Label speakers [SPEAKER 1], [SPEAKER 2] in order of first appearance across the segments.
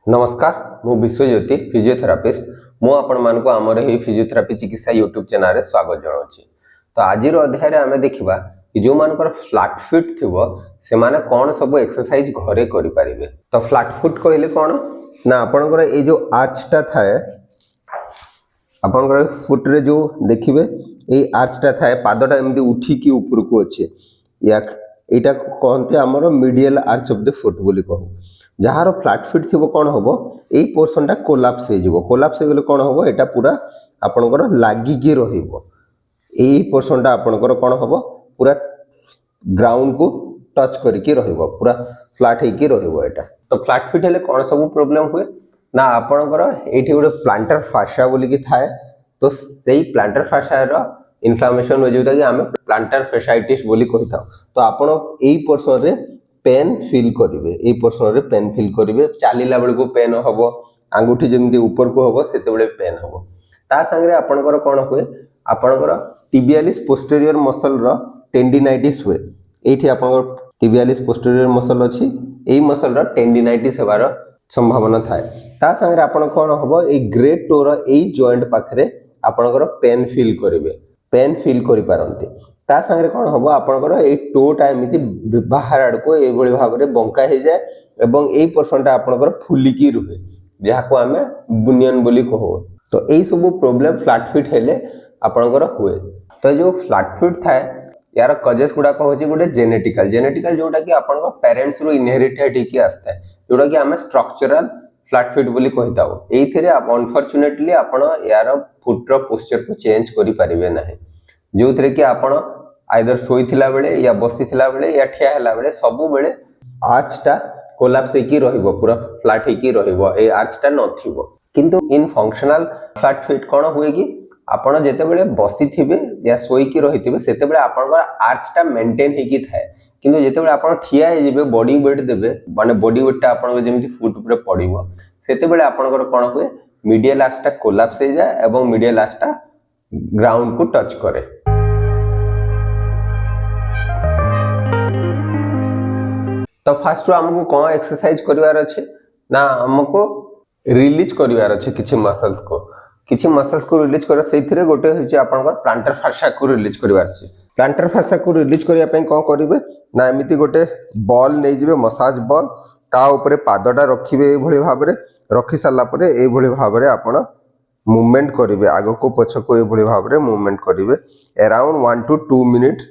[SPEAKER 1] नमस्कार मु विश्वज्योति फिजियोथेरापिस्ट मु आपण मानक आमर ही फिजियोथेरापी चिकित्सा यूट्यूब चैनल रे स्वागत जनाऊँ। तो आज अध्याय आम देखा कि जो मानकर फ्लैट फुट थो से माने कौन सब एक्सरसाइज घरे करि परिबे। तो फ्लैट फुट कहले कौन ना आपनकर ए जो आर्चटा थाए आपनकर फुट रे जो देखिबे ए आर्चटा थाए पादटा एमदी उठिकी ऊपर को अच्छे या एटा कहते आमर medial arch of the foot बोली कहू। जार फ्लैट फुट थी कौन हम यही पोर्सनटा कोलाप्स हो कोलाप्स हो गले कौन हम यहाँ पूरा आपणकर लागिकी रही पोर्सनटा आपणकर कौन हम पूरा ग्राउंड को टच करके पूरा फ्लैट होगी रहा। तो फ्लैट फुट हेले कौन सब प्रोब्लेम हुए ना आपणकर ये गोटे प्लांटर फाशा बोलिकी थाए। तो सही प्लांटर फाशा इनफ्लामेशन हो जोटा कि आम प्लांटर फेसाइटिस बोली कही था। तो आपण यही पोर्सन रे पेन फील करेंगे ये पोर्सन रे पेन फील करेंगे चलला बेल को पेन हम आंगुठी जमी ऊपर को हम से पेन हम ता सांगे आपणकर कौन हुए आपणकर टिबियालिस पोस्टेरियर मसल रो टेंडिनाइटिस हुए। ये आप टिबियालिस पोस्टेरियर मसल अच्छी यही मसल रो टेंडिनाइटिस होवार संभावना थाए। ता सांगे आपण कौन हम ये ग्रेट टो रो यही जॉइंट पाखरे आपणकर पेन फील करेंगे पेन फील करि पारंती। ता संगे कौन हम आपणकर ए टोटा एमती बाहर आड़ को ये भाव में बंका हो जाए एवं यही पोर्सनटा आपणकर फुलिकी रुहे जहाँ आम बुनियन बोली कहू। तो यही सब प्रोब्लेम फ्लैट फुट हेले आपणकर हुए। तो जो फ्लैट फुट थाए यार कजेस गुड़ाक हूँ गोटे जेनेटिकल जेनेटिकल जोटा कि आपन पेरेंट्स रु इनहेरिटेड होकी आसता है जोटा कि आम स्ट्रक्चरल फ्लैट फुट बोली कही था। ये अनफॉर्चुनेटली आपन यार फुटर पोस्चर को चेंज करि परिबे नाही जो थे कि आपन आइदर शोइथिला बेले या बसिथिला बेले या ठिया हैला बेले सबु बेले आर्चटा कोलैप्स हेकी रहिबो पूरा फ्लैट हेकी रहिबो ए आर्चटा नथिबो। किंतु इन फंक्शनल फ्लैट फुट कोन हुए कि आपन जेते बेले बसिथिबे या शोइकी रहिथिबे सेते बेले आपन आर्चटा मेंटेन हेकी थाए। किंतु जेते बेले आपन ठिया हे जेबे बॉडी वेट देबे माने बॉडी वेटटा आपन जेमिति फुट ऊपर पड़िबो सेते बेले आपन कोन हुए मीडियल आर्चटा कोलैप्स हो जाए एवं मीडियल आर्चटा ग्राउंड को टच करे। तो फास्ट आमको कौन एक्सरसाइज करिवार अच्छे ना हमको रिलीज करिवार अच्छे किछि मसल्स को रिलीज कर से गोटे होची आपनकर प्लांटर फाशा को रिलीज करिवार अच्छे। प्लांटर फाशा को रिलीज करिया पई कोन करिवे ना एमिति गोटे बॉल नै जिवे मसाज बॉल ता ऊपर पादटा रखिबे ए भली भाबरे रखि साला परे ए भली भाबरे आपण मूवमेंट करिवे आगो को पछ को ए भली भाबरे मूवमेंट करिवे अराउंड 1 to 2 मिनिट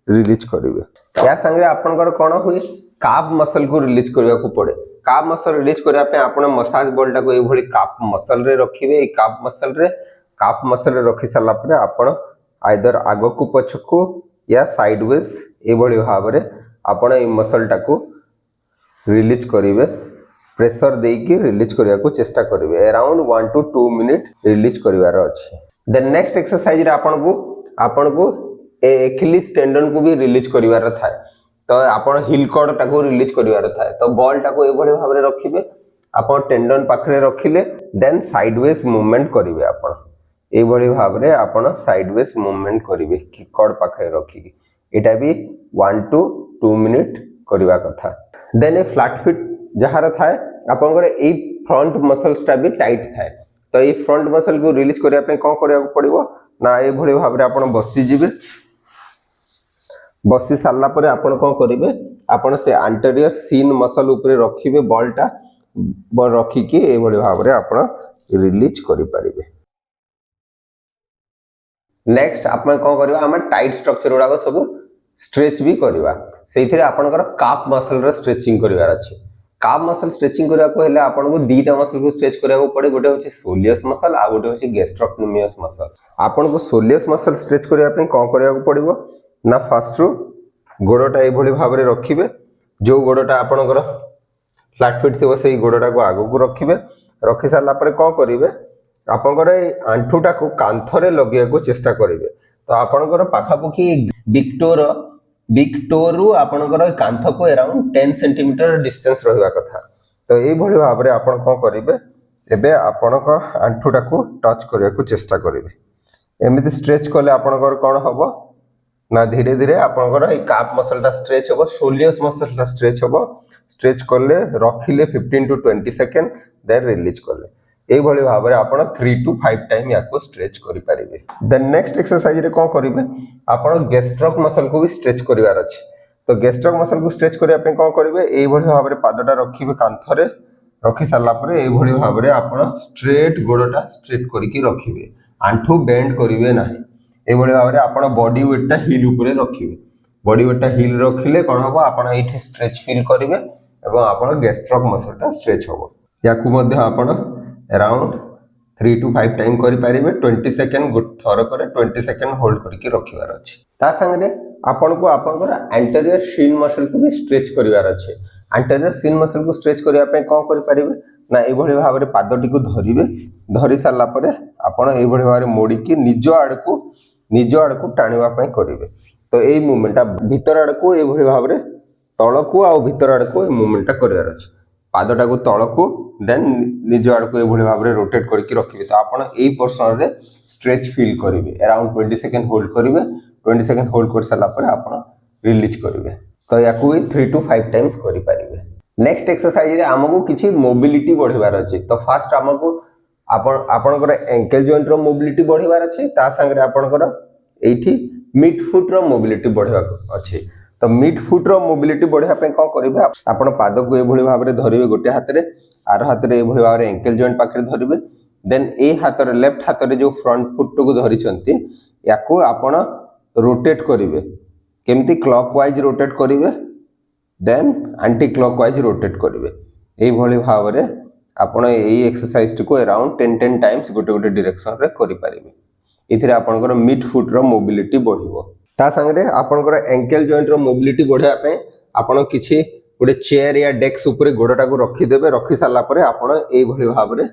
[SPEAKER 1] रिलीज करिवे। या संगे आपनकर कोन होई काफ मसल को रिलीज करने को पड़े। काफ मसल रिलीज करने आप मसाज बॉल टाक ये काफ मसल रे रखिए काफ मसल रे रखी सारा पर आपण आइदर आग को पछ को या साइडवेज ये भाव में आपण ये मसल टाक रिलीज करेंगे प्रेशर देकी रिलीज करने को चेष्टा करेंगे अराउंड 1 to 2 मिनिट रिलीज करिवार अछि। देन नेक्स्ट एक्सरसाइज रे आपन को एकिलिस टेंडन को भी रिलीज करिवार थाए। तो आपन हिल कॉर्ड टाको रिलीज करिवार थाए। तो बॉल टाको ए भली भाव में रखिबे आपन टेंडन पाखरे रखिले देन साइडवेज मूवमेंट करिवे आपन ए भली भाव में आपन साइडवेज मूवमेंट करिवे की कॉर्ड पाखरे रखिकी एटा भी 1 to 2 मिनिट करिवा कथा। देन ए फ्लैट फुट जहार थाए आपन करे ए फ्रंट मसल्सटा भी टाइट थाए। तो ए फ्रंट मसल को रिलीज करिया पे कोन करिया पड़िबो ना ए भली भाव में आपन बसी जिवे बसी सारा पर आपण कौन करेंगे आपण से एंटीरियर सीन मसल ऊपर रखिबे बॉलटा रखिकी ए भली भाव में आपण रिलीज करि परिबे। नेक्स्ट आपण कौन करबा हम टाइट स्ट्रक्चर गुडा सब स्ट्रेच भी करबा सेइथिरे आपनकर काफ मसल रे स्ट्रेचिंग करिवार अछि। काफ मसल स्ट्रेचिंग करिया को हेले आपन को दीटा मसल को स्ट्रेच करिया को पड़े गोटे होछि सोलियस मसल आ गोटे होछि गैस्ट्रोक्नोमियस मसल। आपन को सोलियस मसल स्ट्रेच करिया पे कोन करिया को पड़िबो ना फास्ट गोड़टा ये भाव में रखिए जो गोड़टा आपणकर फ्लैट फुट थी से गोड़टा को आग को रखिए रखि सारा पर कौन करेंगे आपंकर आंठूटा को कांथरे लगे को चेष्टा करेंगे। तो आपणकर पाखापाखि बिगटोरु आपणकर कांथ को अराउंड 10 सेंटीमीटर डिस्टेंस रहा कथा। तो ये भाव में आप कौन करेंगे एबे आपणक आंठूटा को टच करने को चेष्टा करेंगे एमती स्ट्रेच कले आपणकर कौन हम ना धीरे धीरे आपनकर काफ मसलटा स्ट्रेच होबो सोलियस मसलटा स्ट्रेच होबो स्ट्रेच कले रखिले 15 टू 20 सेकेंड देन रिलीज कले এই ভଳି ভাବରେ ଆପଣ 3 टू 5 टाइम याको स्ट्रेच करि परिबे। देन नेक्स्ट एक्सरसाइज रे कोन करिवे आपण गैस्ट्रोक मसल को भी स्ट्रेच करिवार अछि। तो गैस्ट्रोक मसल को स्ट्रेच करिया पे कोन करिवे এই भଳି भाବରେ पादटा रखिबे कांथरे रखि साला परे এই भଳି भाବରେ आपण स्ट्रेट गोडटा स्ट्रेट करिकि रखिबे आंठू बेंड करिवे नाही। এই भଳି भाବରେ आपण बॉडी वेट टा हिल ऊपर रखिबे बॉडी वेट टा हिल रखिले कोन हबो आपण एठी स्ट्रेच फील करिवे एवं आपण गैस्ट्रोक मसल टा स्ट्रेच हबो। याकू मध्ये आपण अराउंड 3 टू 5 टाइम करि परिबे 20 सेकंड गुड थरो करे 20 सेकंड होल्ड करके रखिवार अछि। ता संगे आपन को आपनकर एंटीरियर शिन मसल को भी स्ट्रेच करिवार अछि। एंटीरियर शिन मसल को स्ट्रेच करिया पे कोन करि परिबे ना ए भଳି भाबरे पादटी को धरिबे धरि साला परे आपण ए भଳି भाबरे मोडी की निज आड़ को टाणीवा पे करिवे। तो ए मूवमेंट भीतर आड़ को ए भଳି भाबरे तळको आ भीतर आड़ को ए मूवमेंट करिवार अछि। पादटा को तळको देन निज आड़ को ए भଳି भाबरे रोटेट करके रखिबे। तो आपण ए पोर्शन रे स्ट्रेच फील करिवे अराउंड 20 सेकंड होल्ड करिवे 20 सेकंड होल्ड कर साला पर आपण रिलीज करिवे। तो याकू 3 टू 5 टाइम्स करि परिवे। नेक्स्ट एक्सरसाइज रे हमको किछि मोबिलिटी बढ़ेबार अछि। तो फास्ट हमको आपनकर एंकल जॉइंट रो मोबिलिटी बढ़ेबार अछि ता संगे आपनकर एठी मिड फुट रो मोबिलिटी बढ़ेबा अछि। तो मिड फुट रो मोबिलिटी बढ़िया पे कोन करिवे आपण पाद को ए भଳି भाबरे धरिवे गोटे हाथ रे आर हाथ रे ए भଳି भाबरे एंकल जॉइंट पाखरे धरिवे देन ए हाथ रे लेफ्ट हाथ रे जो फ्रंट फुट को धरि छंती याको आपण रोटेट करिवे केमती क्लॉकवाइज रोटेट करिवे देन एंटी क्लॉकवाइज रोटेट करिवे। ए भଳି भाबरे आपण एई एक्सरसाइज को अराउंड 10 टाइम्स गोटे गोटे डायरेक्शन रे करि परिवे। इथिरे आपनकर मिड फुट रो मोबिलिटी बढ़िवो। ता संगे आपनकर एंकल जॉइंट रो मोबिलिटी बढ़िया पे आपण किछि गोटे चेयर या डेस्क ऊपर गोडटा को रखि देबे रखि साला परे आपण एई भଳି भाबरे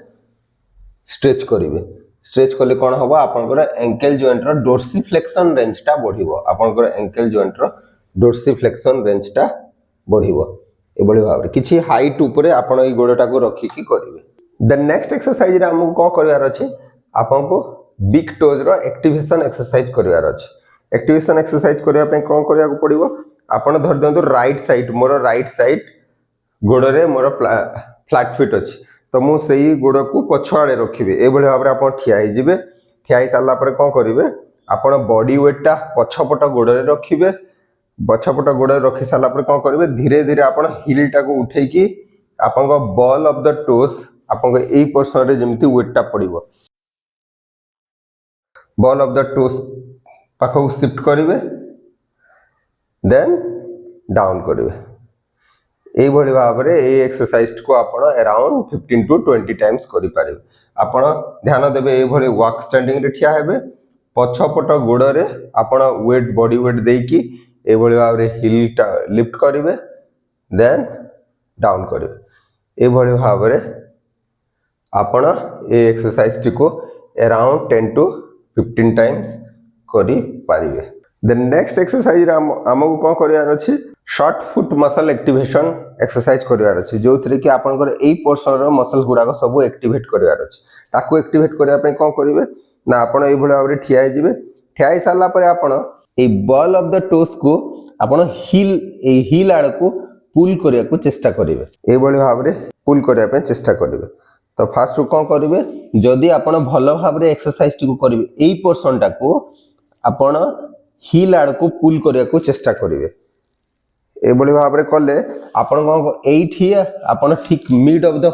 [SPEAKER 1] स्ट्रेच करिवे। स्ट्रेच कले कोन हबो आपनकर एंकल जॉइंट रो डोर्सिफ्लेक्शन रेंज टा बढ़िवो। आपनकर एंकल जॉइंट रो डोर्सिफ्लेक्शन रेंज टा बढ़िवो। ए भଳି भाबरे किछि हाइट ऊपर आपण एई गोडटा को रखि कि करिवे। द नेक्स्ट एक्सरसाइज रे हमको कोन करबार अछि आपनको बिग टोज रो एक्टिवेशन एक्सरसाइज करबार अछि। एक्टिवेशन एक्सरसाइज करिया पे कोन करिया को पड़िवो आपण धर दंतु राइट साइड गोड़ रे मोर फ्लैट फीट अछि। तो मु सेही गोड़ को पछाड़े रखिबे ए भଳି भाबरे आपण ठिया हि जिवे ठिया हि साला पर कोन करिवे आपण बॉडी वेट टा पछपट गोड़ रे रखिबे पछपट गोड़ रे रखि साला पर कोन करिवे धीरे धीरे आपण हिल टा को उठै की आपण को बॉल ऑफ द टोस आपण को एई पोर्शन रे जेमति वेट टा पड़िवो बॉल ऑफ द टोस पाखो शिफ्ट करिवे देन डाउन करिवे। एई भଳି भाबरे ए एक्सरसाइज को आपण अराउंड 15 टू 20 टाइम्स करि पारिबे। आपण ध्यान देबे ए भଳି वॉक स्टैंडिंग रे ठिया हेबे पछपट गोड़ रे आपण वेट बॉडी वेट देकी ए भଳି भाबरे हिल टा लिफ्ट करिवे देन डाउन करिवे। ए भଳି भाबरे आपण ए एक्सरसाइज को अराउंड 10 टू 15 टाइम्स करि पारिबे। देन नेक्स्ट एक्सरसाइज हमको कोन करियार अछि short foot muscle activation exercise करियार अछि जोथरे कि आपनकर एई पोर्शन रो मसल गुडा को सब एक्टिवेट करियार अछि। ताको एक्टिवेट करिया पे कोन करिवे ना आपण एई भଳି भाबरे ठिया हि जिवे ठिया हि साला परे आपण ए बॉल ऑफ द टोस को आपण हिल आड़ को पुल करिया को चेष्टा करिवे एई भଳି भाबरे पुल करिया पे चेष्टा करिवे। तो फास्ट कोन करिवे जदी आपण भलो भाबरे एक्सरसाइज को करिवे एई पोर्शन टा को आपण हिल आड़ को पुल करिया को चेष्टा करिवे ए भଳି भाबरे कले आपण कोन एठी आपण ठीक मिड ऑफ द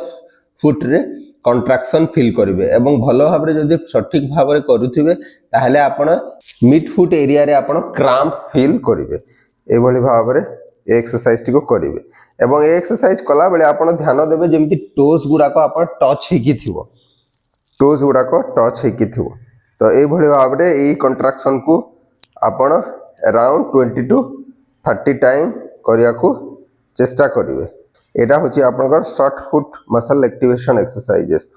[SPEAKER 1] फुट रे कंट्राक्शन फील करिवे एवं भलो भाबरे जदी सठिक भाबरे करूथिबे ताहले आपण मिड फुट एरिया रे आपण क्रैम्प फील करिवे ए भଳି भाबरे एक्सरसाइज को करिवे। एवं ए एक्सरसाइज कला बेले आपण ध्यान देबे जेमति टोस गुडा को आपण टच हेकी थिवो टोस गुडा को टच हेकी थिवो। तो ए भଳି भाबरे ए कंट्राक्शन को आपण अराउंड 20 टू 30 टाइम करिया को चेष्टा करिवे। एटा होची आपनकर short foot muscle activation exercises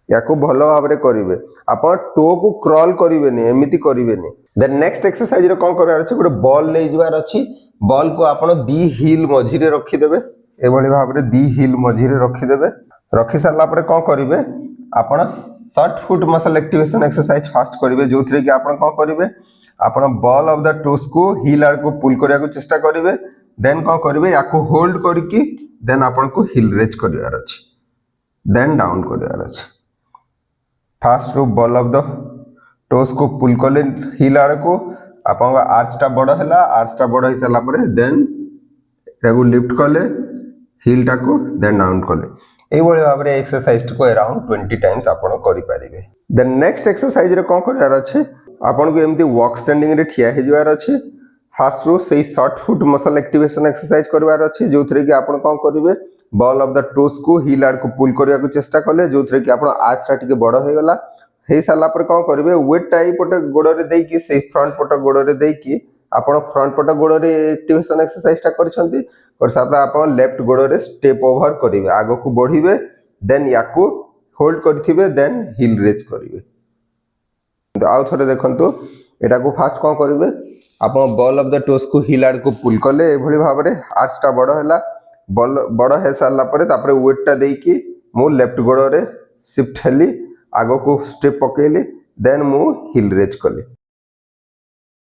[SPEAKER 1] याको भलो भाबरे करिवे आपण टो को क्रॉल करिवे नि एमिति करिवे नि। देन नेक्स्ट एक्सरसाइज रे कोन करबार अछि गोटे बॉल ले जिवार अछि बॉल को आपण दी हिल मझी रे रखि देबे ए भଳି भाबरे दी हिल मझी रे रखि देबे रखि साला परे कोन करिवे आपण short foot muscle activation exercise fast करिवे जोथरे कि आपण कोन करिवे आपण बॉल ऑफ द टोस को हिल आड़ को पुल करिया को चेष्टा करिवे देन कोन करिवे याको होल्ड करके देन आपन को हिल रेज करिवार अछि देन डाउन करिवार अछि fast row ball of the toes को पुल कले हिल आड़ को आपन आर्च टा बड़ हैला आर्च टा बड़ हिसाला परे देन एगो लिफ्ट कले हिल टा को देन डाउन कले ए बळे भाबरे एक्सरसाइज को अराउंड 20 टाइम्स आपन करि परिबे देन नेक्स्ट एक्सरसाइज रे कोन करिवार अछि आपन को एमती वॉक स्टैंडिंग रे ठिया हे जवार अछि फास्ट रो सेही short foot muscle activation exercise करवार अछि जोथरे कि आपन कोन करिवे बॉल ऑफ द टोस को हिल आड़ को पुल करिया को चेष्टा कले जोथरे कि आपन आर्च टा टिके बड़ हे गला हे साला पर कोन करिवे वेट टाई पट गोड़ रे देई कि से फ्रंट पट गोड़ रे देई कि आपन फ्रंट पट गोड़ रे एक्टिवेशन एक्सरसाइज टा करछंती और सापरा आपन लेफ्ट गोड़ रे स्टेप ओवर करिवे आगो को बढ़िवे देन याकू होल्ड करथिबे देन हिल रेज करिवे तो आउ थरे देखंतु एटा को फास्ट कोन करिवे आपन बॉल ऑफ द टोस को हिल आड़ को पुल कले ए भली भाबरे आर्च टा बड़ हैला बॉल बड़ हे साला परे तापरे वेट टा देई कि मु लेफ्ट गोड़ रे शिफ्ट हेली आगो को स्टेप पकेली देन मु हिल रेज कली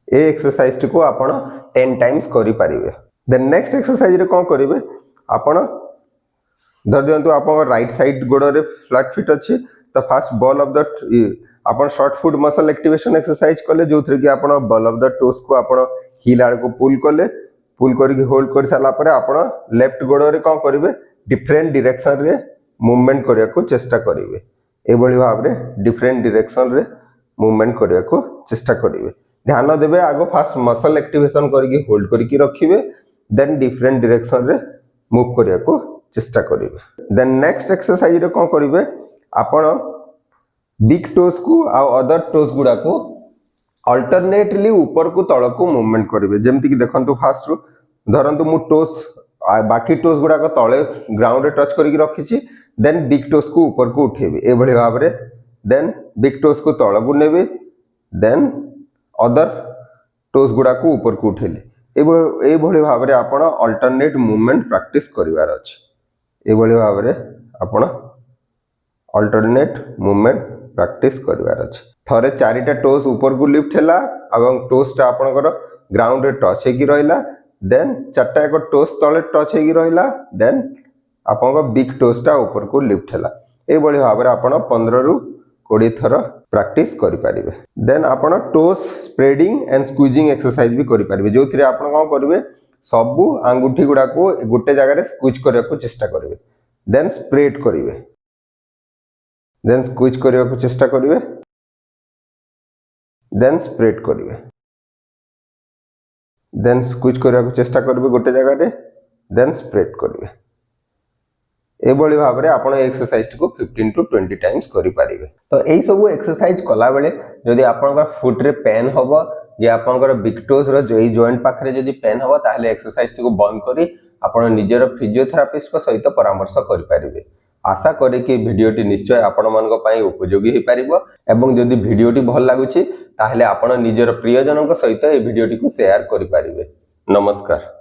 [SPEAKER 1] ए एक्सरसाइज को आपण 10 टाइम्स करि परिबे देन नेक्स्ट एक्सरसाइज रे कोन करिवे आपण धर दियंतु आपण राइट साइड गोड़ रे फ्लैट फीट अछि तो फास्ट बॉल ऑफ द आपण short foot muscle activation exercise कले जोथरे कि आपण बॉल ऑफ द टोस को आपण हिल आड़ को पुल कले पुल करी होल्ड कर साला परे आपण लेफ्ट गोड़ रे कोन करिवे डिफरेंट डायरेक्शन रे मूवमेंट करिया को चेष्टा करिवे ए बळी भाबरे डिफरेंट डायरेक्शन रे मूवमेंट करिया को चेष्टा करिवे ध्यान देबे आगो फास्ट मसल एक्टिवेशन करके होल्ड करके रखिवे देन डिफरेंट डायरेक्शन रे मूव करिया को चेष्टा करिवे देन नेक्स्ट एक्सरसाइज रे कोन करिवे आपण बिग टोस को आ अदर टोस गुडा को अल्टरनेटली ऊपर को तळ को मूवमेंट करिवे जेमति कि देखंतु फास्ट रो धरंतु मु टोस बाकी टोस गुडा को तळे ग्राउंड रे टच करके रखिछि देन बिग टोस को ऊपर को उठेबे ए भली भाबरे देन बिग टोस को तळ को नेबे देन अदर टोस गुडा को ऊपर को उठेले ए भली भाबरे आपण अल्टरनेट मूवमेंट प्रैक्टिस करिवार अछि ए भली भाबरे आपण अल्टरनेट मूवमेंट प्रैक्टिस करिवार अछि थरे चारिटा टोस ऊपर को लिफ्ट हैला एवं टोस टा आपनकर ग्राउंड रे टच हेकी रहिला देन चारटा एक टोस तळे टच हेकी रहिला देन आपन बिग टोस टा ऊपर को लिफ्ट हैला ए बळी भाबरे आपण 15 रु 20 थर प्रैक्टिस करि परिबे देन आपण toes spreading and squeezing exercise भी करि परिबे जोथिरे आपण कोन करिवे सबु आंगुठी गुडा को गोटे जगह रे स्क्वीज करिया को चेष्टा करिवे देन स्प्रेड करिवे देन स्क्वीज करिया को चेष्टा करिवे देन स्प्रेड करिवे देन स्क्वीज करिया को चेष्टा करिवे गोटे जगह रे देन स्प्रेड करिवे ए बळी भाबरे आपण एक्सरसाइज को 15 टू 20 टाइम्स करि परिबे तो एई सब एक्सरसाइज कला बेले जदि आपनकर फुट रे पेन होबो जे आपनकर बिग टोस रो जे जॉइंट पाखरे जदि पेन होबो ताहले एक्सरसाइज को बंद करी आपण निजर फिजियोथेरापिस्ट को सहित परामर्श करि परिबे आशा करे कि वीडियोटी निश्चय आपण मानको पई उपयोगी हे परिबो एवं जदि वीडियोटी भल लागुछि ताहले आपण निजर प्रियजनक सहित ए वीडियोटी को शेयर करि परिबे नमस्कार।